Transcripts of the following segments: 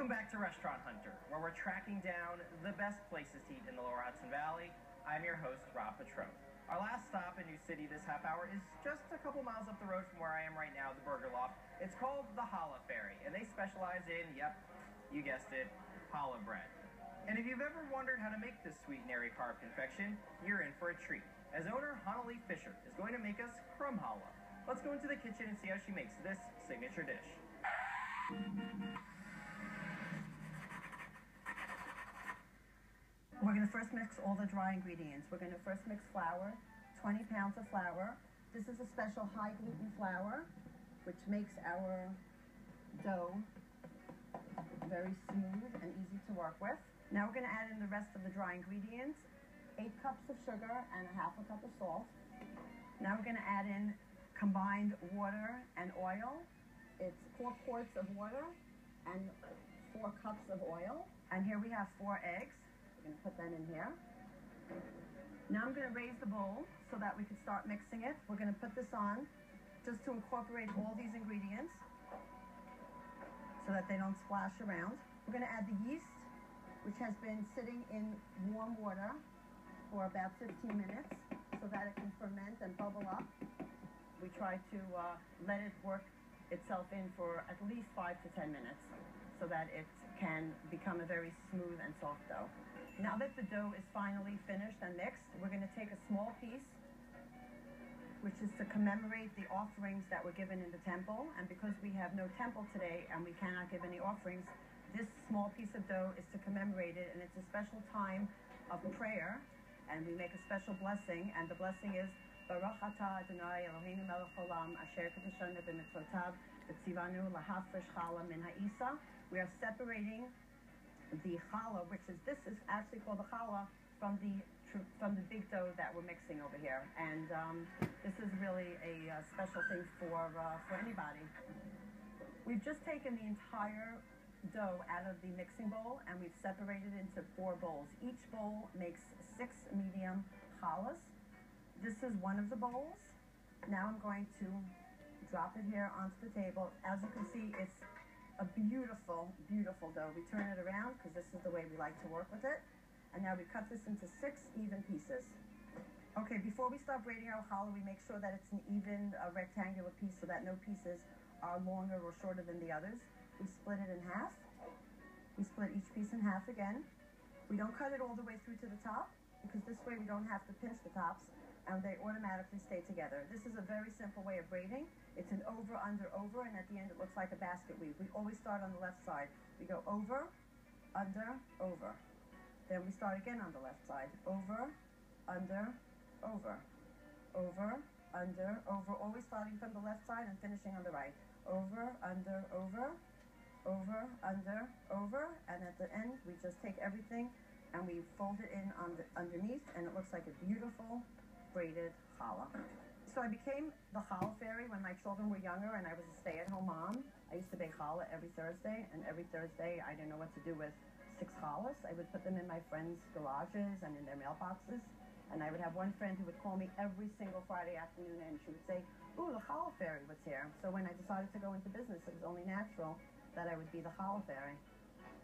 Welcome back to Restaurant Hunter, where we're tracking down the best places to eat in the Lower Hudson Valley. I'm your host, Rob Patron. Our last stop in New City this half hour is just a couple miles up the road from where I am right now, the Burger Loft. It's called the Challah Ferry, and they specialize in, yep, you guessed it, challah bread. And if you've ever wondered how to make this sweet and airy carb confection, you're in for a treat, as owner Hanali Fisher is going to make us crumb challah. Let's go into the kitchen and see how she makes this signature dish. We're going to first mix all the dry ingredients. We're going to first mix flour, 20 pounds of flour. This is a special high gluten flour, which makes our dough very smooth and easy to work with. Now we're going to add in the rest of the dry ingredients, 8 cups of sugar and a half a cup of salt. Now we're going to add in combined water and oil. It's 4 quarts of water and 4 cups of oil. And here we have 4 eggs. We're going to put that in here. Now I'm going to raise the bowl so that we can start mixing it. We're going to put this on just to incorporate all these ingredients so that they don't splash around. We're going to add the yeast, which has been sitting in warm water for about 15 minutes so that it can ferment and bubble up. We try to let it work itself in for at least 5 to 10 minutes so that it can become a very smooth and soft dough. Now that the dough is finally finished and mixed, we're going to take a small piece, which is to commemorate the offerings that were given in the temple. And because we have no temple today and we cannot give any offerings, this small piece of dough is to commemorate it, and it's a special time of prayer, and we make a special blessing, and the blessing is Baruch atah Adonai Eloheinu melech haolam asher kedeshanu b'mitzvotav v'tzivanu lahafresh challah min ha'isa. We are separating the challah, this is actually called the challah, from the big dough that we're mixing over here, and this is really a special thing for anybody. We've just taken the entire dough out of the mixing bowl and we've separated it into 4 bowls. Each bowl makes 6 medium challahs. This is one of the bowls. Now I'm going to drop it here onto the table. As you can see, it's a beautiful, beautiful dough. We turn it around because this is the way we like to work with it. And now we cut this into 6 even pieces. Okay, before we start braiding our challah, we make sure that it's an even rectangular piece so that no pieces are longer or shorter than the others. We split it in half. We split each piece in half again. We don't cut it all the way through to the top because this way we don't have to pinch the tops and they automatically stay together. This is a very simple way of braiding. It's an over, under, over, and at the end it looks like a basket weave. We always start on the left side. We go over, under, over. Then we start again on the left side. Over, under, over. Over, under, over. Always starting from the left side and finishing on the right. Over, under, over. Over, under, over. And at the end, we just take everything and we fold it in on the underneath, and it looks like a beautiful braided challah. So I became the challah fairy when my children were younger and I was a stay-at-home mom. I used to bake challah every Thursday, and every Thursday I didn't know what to do with 6 challahs. I would put them in my friends' garages and in their mailboxes, and I would have one friend who would call me every single Friday afternoon and she would say, "Ooh, the challah fairy was here." So when I decided to go into business, it was only natural that I would be the challah fairy.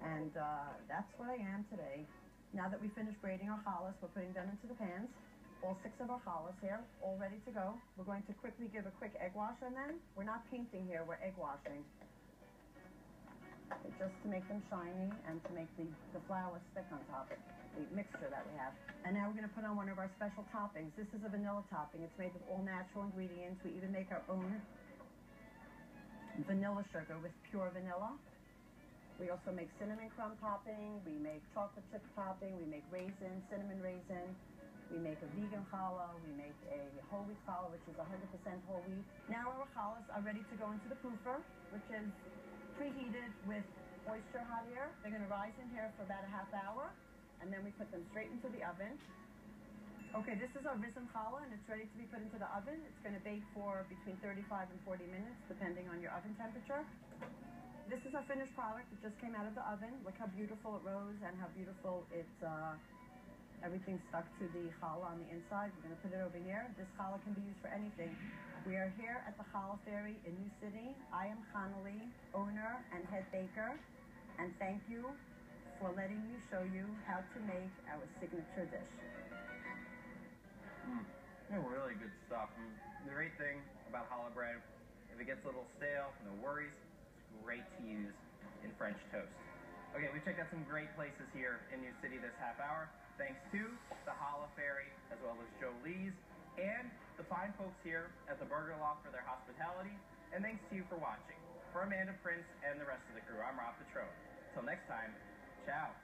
And that's what I am today. Now that we finished braiding our challahs, we're putting them into the pans. All 6 of our challahs here, all ready to go. We're going to quickly give a quick egg wash on them. We're not painting here, we're egg washing. Just to make them shiny and to make the flour stick on top of the mixture that we have. And now we're going to put on one of our special toppings. This is a vanilla topping. It's made with all natural ingredients. We even make our own vanilla sugar with pure vanilla. We also make cinnamon crumb topping. We make chocolate chip topping. We make raisin, cinnamon raisin. We make a vegan challah. We make a whole wheat challah, which is 100% whole wheat. Now our challahs are ready to go into the poofer, which is preheated with oyster hot air. They're going to rise in here for about a half hour, and then we put them straight into the oven. Okay, this is our risen challah, and it's ready to be put into the oven. It's going to bake for between 35 and 40 minutes, depending on your oven temperature. This is our finished product. It just came out of the oven. Look how beautiful it rose and how beautiful it's everything stuck to the challah on the inside. We're going to put it over here. This challah can be used for anything. We are here at the Challah Ferry in New City. I am Hanali, owner and head baker. And thank you for letting me show you how to make our signature dish. Really good stuff. The great thing about challah bread, if it gets a little stale, no worries. It's great to use in French toast. Okay, we've checked out some great places here in New City this half hour. Thanks to the Challah Ferry, as well as Jolie's, and the fine folks here at the Burger Loft for their hospitality. And thanks to you for watching. For Amanda Prince and the rest of the crew, I'm Rob Petrone. Till next time, ciao.